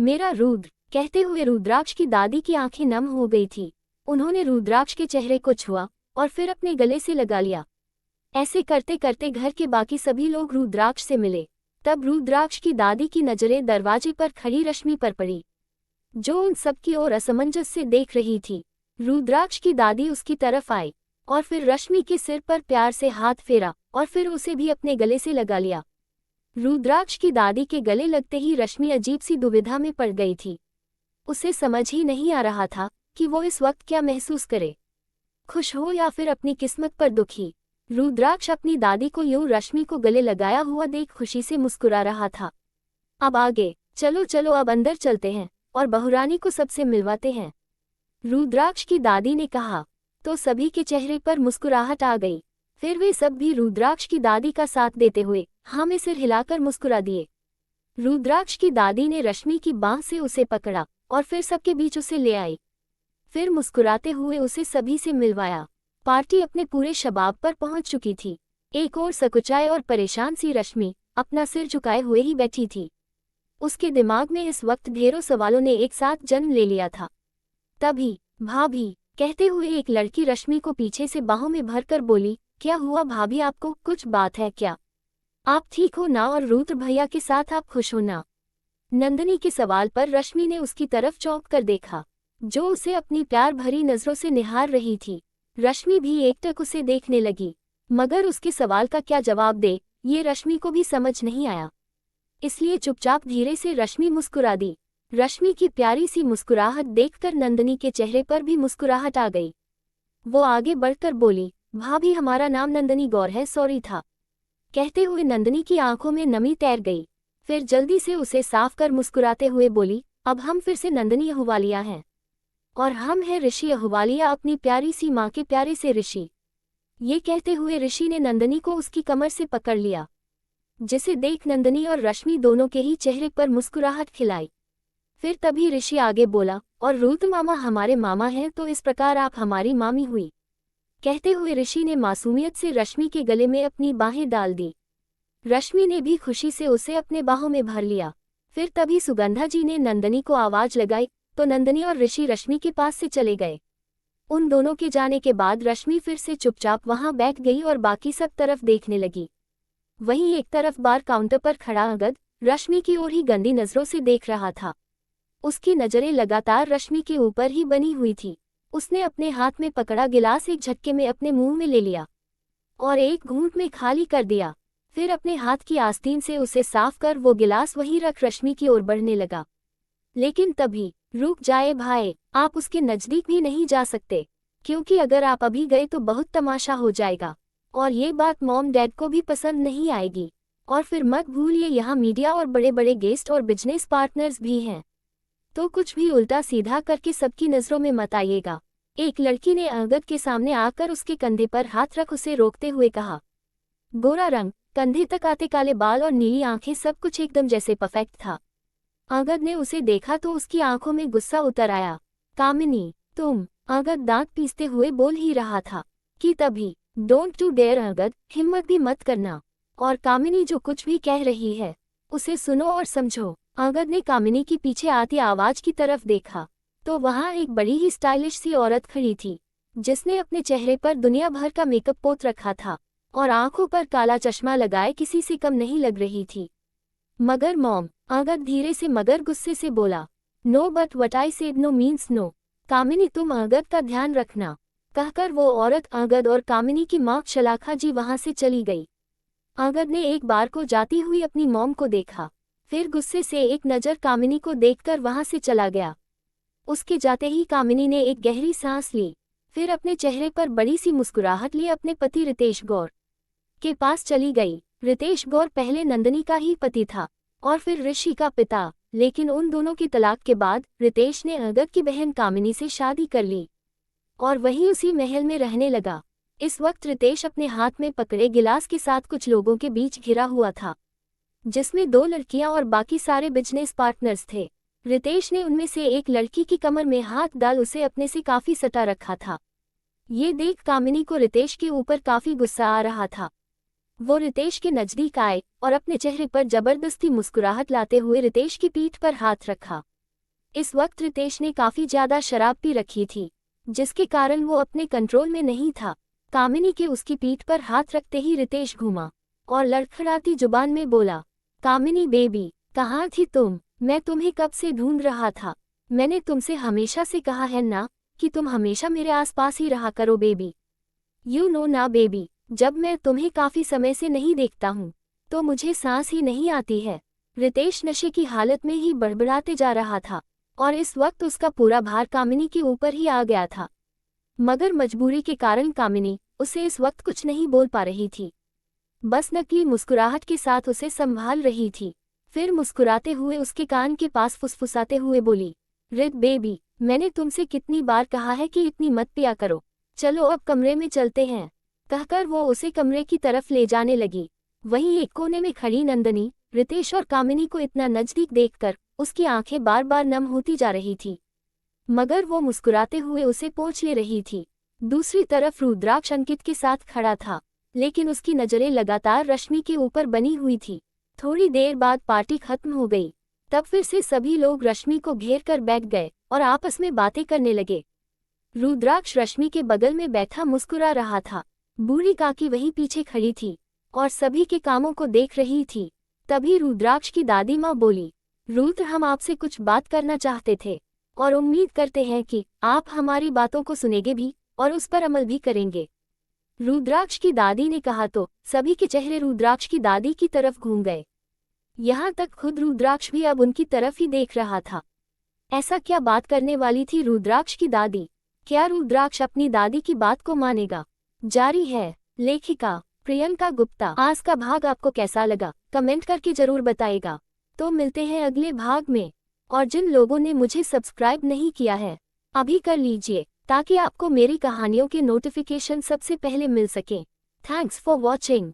मेरा रुद्र, कहते हुए रुद्राक्ष की दादी की आंखें नम हो गई थी। उन्होंने रुद्राक्ष के चेहरे को छुआ और फिर अपने गले से लगा लिया। ऐसे करते करते घर के बाकी सभी लोग रुद्राक्ष से मिले। तब रुद्राक्ष की दादी की नजरें दरवाजे पर खड़ी रश्मि पर पड़ी, जो उन सबकी ओर असमंजस से देख रही थी। रुद्राक्ष की दादी उसकी तरफ आई और फिर रश्मि के सिर पर प्यार से हाथ फेरा और फिर उसे भी अपने गले से लगा लिया। रुद्राक्ष की दादी के गले लगते ही रश्मि अजीब सी दुविधा में पड़ गई थी। उसे समझ ही नहीं आ रहा था कि वो इस वक्त क्या महसूस करे, खुश हो या फिर अपनी किस्मत पर दुखी। रुद्राक्ष अपनी दादी को यूं रश्मि को गले लगाया हुआ देख खुशी से मुस्कुरा रहा था। अब आगे चलो चलो, अब अंदर चलते हैं और बहुरानी को सबसे मिलवाते हैं, रुद्राक्ष की दादी ने कहा। तो सभी के चेहरे पर मुस्कुराहट आ गई। फिर वे सब भी रुद्राक्ष की दादी का साथ देते हुए हाँ में सिर हिलाकर मुस्कुरा दिए। रुद्राक्ष की दादी ने रश्मि की बांह से उसे पकड़ा और फिर सबके बीच उसे ले आई। फिर मुस्कुराते हुए उसे सभी से मिलवाया। पार्टी अपने पूरे शबाब पर पहुंच चुकी थी। एक और सकुचाए और परेशान सी रश्मि अपना सिर झुकाए हुए ही बैठी थी। उसके दिमाग में इस वक्त ढेरों सवालों ने एक साथ जन्म ले लिया था। तभी भाभी कहते हुए एक लड़की रश्मि को पीछे से बाहों में भरकर बोली, क्या हुआ भाभी, आपको कुछ बात है क्या? आप ठीक हो ना और रुद्र भैया के साथ आप खुश हो ना? नंदिनी के सवाल पर रश्मि ने उसकी तरफ चौंक कर देखा, जो उसे अपनी प्यार भरी नजरों से निहार रही थी। रश्मि भी एकटक उसे देखने लगी, मगर उसके सवाल का क्या जवाब दे ये रश्मि को भी समझ नहीं आया। इसलिए चुपचाप धीरे से रश्मि मुस्कुरा दी। रश्मि की प्यारी सी मुस्कुराहट देखकर नंदिनी के चेहरे पर भी मुस्कुराहट आ गई। वो आगे बढ़कर बोली, भाभी हमारा नाम नंदिनी गौर है, सॉरी था। कहते हुए नंदिनी की आंखों में नमी तैर गई। फिर जल्दी से उसे साफ कर मुस्कुराते हुए बोली, अब हम फिर से नंदिनी अहुवालिया हैं और हम हैं ऋषि अहुवालिया, अपनी प्यारी सी माँ के प्यारे से ऋषि। ये कहते हुए ऋषि ने नंदिनी को उसकी कमर से पकड़ लिया, जिसे देख नंदिनी और रश्मि दोनों के ही चेहरे पर मुस्कुराहट खिलाई। फिर तभी ऋषि आगे बोला, और रुद्र मामा हमारे मामा हैं तो इस प्रकार आप हमारी मामी हुई। कहते हुए ऋषि ने मासूमियत से रश्मि के गले में अपनी बाहें डाल दी। रश्मि ने भी खुशी से उसे अपने बाहों में भर लिया। फिर तभी सुगंधा जी ने नंदिनी को आवाज लगाई तो नंदिनी और ऋषि रश्मि के पास से चले गए। उन दोनों के जाने के बाद रश्मि फिर से चुपचाप वहां बैठ गई और बाकी सब तरफ देखने लगी। वहीं एक तरफ बार काउंटर पर खड़ा अंगद रश्मि की ओर ही गंदी नजरों से देख रहा था। उसकी नजरें लगातार रश्मि के ऊपर ही बनी हुई थी। उसने अपने हाथ में पकड़ा गिलास एक झटके में अपने मुंह में ले लिया और एक घूंट में खाली कर दिया। फिर अपने हाथ की आस्तीन से उसे साफ कर वो गिलास वहीं रख रश्मि की ओर बढ़ने लगा। लेकिन तभी, रुक जाए भाई, आप उसके नजदीक भी नहीं जा सकते, क्योंकि अगर आप अभी गए तो बहुत तमाशा हो जाएगा और ये बात मॉम डैड को भी पसंद नहीं आएगी। और फिर मत भूलिए यहाँ मीडिया और बड़े बड़े गेस्ट और बिजनेस पार्टनर्स भी हैं, तो कुछ भी उल्टा सीधा करके सबकी नजरों में मत आइएगा। एक लड़की ने अंगद के सामने आकर उसके कंधे पर हाथ रख उसे रोकते हुए कहा। गोरा रंग, कंधे तक आते काले बाल और नीली आंखें, सब कुछ एकदम जैसे परफेक्ट था। अंगद ने उसे देखा तो उसकी आंखों में गुस्सा उतर आया। कामिनी तुम, अंगद दांत पीसते हुए बोल ही रहा था कि तभी, डोंट टू डेयर अंगद, हिम्मत भी मत करना, और कामिनी जो कुछ भी कह रही है उसे सुनो और समझो। अंगद ने कामिनी की पीछे आती आवाज की तरफ देखा तो वहां एक बड़ी ही स्टाइलिश सी औरत खड़ी थी, जिसने अपने चेहरे पर दुनिया भर का मेकअप पोत रखा था और आंखों पर काला चश्मा लगाए किसी से कम नहीं लग रही थी। मगर मॉम, अंगद धीरे से मगर गुस्से से बोला। No but what I said no means no. Kamini तुम अंगद का ध्यान रखना, कहकर वो औरत अंगद और कामिनी की मां शलाखा जी वहां से चली गई। अंगद ने एक बार को जाती हुई अपनी मॉम को देखा, फिर गुस्से से एक नज़र कामिनी को देखकर वहां से चला गया। उसके जाते ही कामिनी ने एक गहरी सांस ली, फिर अपने चेहरे पर बड़ी सी मुस्कुराहट लिए अपने पति रितेश गौर के पास चली गई। रितेश गौर पहले नंदिनी का ही पति था और फिर ऋषि का पिता, लेकिन उन दोनों की तलाक के बाद रितेश ने अंगद की बहन कामिनी से शादी कर ली और वहीं उसी महल में रहने लगा। इस वक्त रितेश अपने हाथ में पकड़े गिलास के साथ कुछ लोगों के बीच घिरा हुआ था, जिसमें 2 लड़कियां और बाकी सारे बिजनेस पार्टनर्स थे। रितेश ने उनमें से एक लड़की की कमर में हाथ डाल उसे अपने से काफी सटा रखा था। ये देख कामिनी को रितेश के ऊपर काफी गुस्सा आ रहा था। वो रितेश के नजदीक आए और अपने चेहरे पर जबरदस्ती मुस्कुराहट लाते हुए रितेश की पीठ पर हाथ रखा। इस वक्त रितेश ने काफी ज्यादा शराब पी रखी थी, जिसके कारण वो अपने कंट्रोल में नहीं था। कामिनी के उसकी पीठ पर हाथ रखते ही रितेश घूमा और लड़खड़ाती जुबान में बोला, कामिनी बेबी, कहाँ थी तुम? मैं तुम्हें कब से ढूंढ रहा था। मैंने तुमसे हमेशा से कहा है ना कि तुम हमेशा मेरे आसपास ही रहा करो बेबी। यू नो ना बेबी, जब मैं तुम्हें काफी समय से नहीं देखता हूँ तो मुझे सांस ही नहीं आती है। रितेश नशे की हालत में ही बड़बड़ाते जा रहा था और इस वक्त उसका पूरा भार कामिनी के ऊपर ही आ गया था। मगर मजबूरी के कारण कामिनी उसे इस वक्त कुछ नहीं बोल पा रही थी, बस नकली मुस्कुराहट के साथ उसे संभाल रही थी। फिर मुस्कुराते हुए उसके कान के पास फुसफुसाते हुए बोली, रित बेबी, मैंने तुमसे कितनी बार कहा है कि इतनी मत पिया करो। चलो अब कमरे में चलते हैं। कहकर वो उसे कमरे की तरफ ले जाने लगी। वहीं एक कोने में खड़ी नंदनी रितेश और कामिनी को इतना नजदीक देखकर उसकी आंखें बार बार नम होती जा रही थी, मगर वो मुस्कुराते हुए उसे पोंछ ले रही थी। दूसरी तरफ रुद्राक्ष अंकित के साथ खड़ा था, लेकिन उसकी नजरें लगातार रश्मि के ऊपर बनी हुई थी। थोड़ी देर बाद पार्टी खत्म हो गई। तब फिर से सभी लोग रश्मि को घेर कर बैठ गए और आपस में बातें करने लगे। रुद्राक्ष रश्मि के बगल में बैठा मुस्कुरा रहा था। बूढ़ी काकी वहीं पीछे खड़ी थी और सभी के कामों को देख रही थी। तभी रुद्राक्ष की दादी माँ बोली, रुद्र, हम आपसे कुछ बात करना चाहते थे और उम्मीद करते हैं कि आप हमारी बातों को सुनेंगे भी और उस पर अमल भी करेंगे। रुद्राक्ष की दादी ने कहा तो सभी के चेहरे रुद्राक्ष की दादी की तरफ घूम गए। यहाँ तक खुद रुद्राक्ष भी अब उनकी तरफ ही देख रहा था। ऐसा क्या बात करने वाली थी रुद्राक्ष की दादी? क्या रुद्राक्ष अपनी दादी की बात को मानेगा? जारी है। लेखिका प्रियंका गुप्ता। आज का भाग आपको कैसा लगा कमेंट करके जरूर बताइएगा। तो मिलते हैं अगले भाग में। और जिन लोगों ने मुझे सब्सक्राइब नहीं किया है अभी कर लीजिए, ताकि आपको मेरी कहानियों के नोटिफिकेशन सबसे पहले मिल सके। Thanks for watching.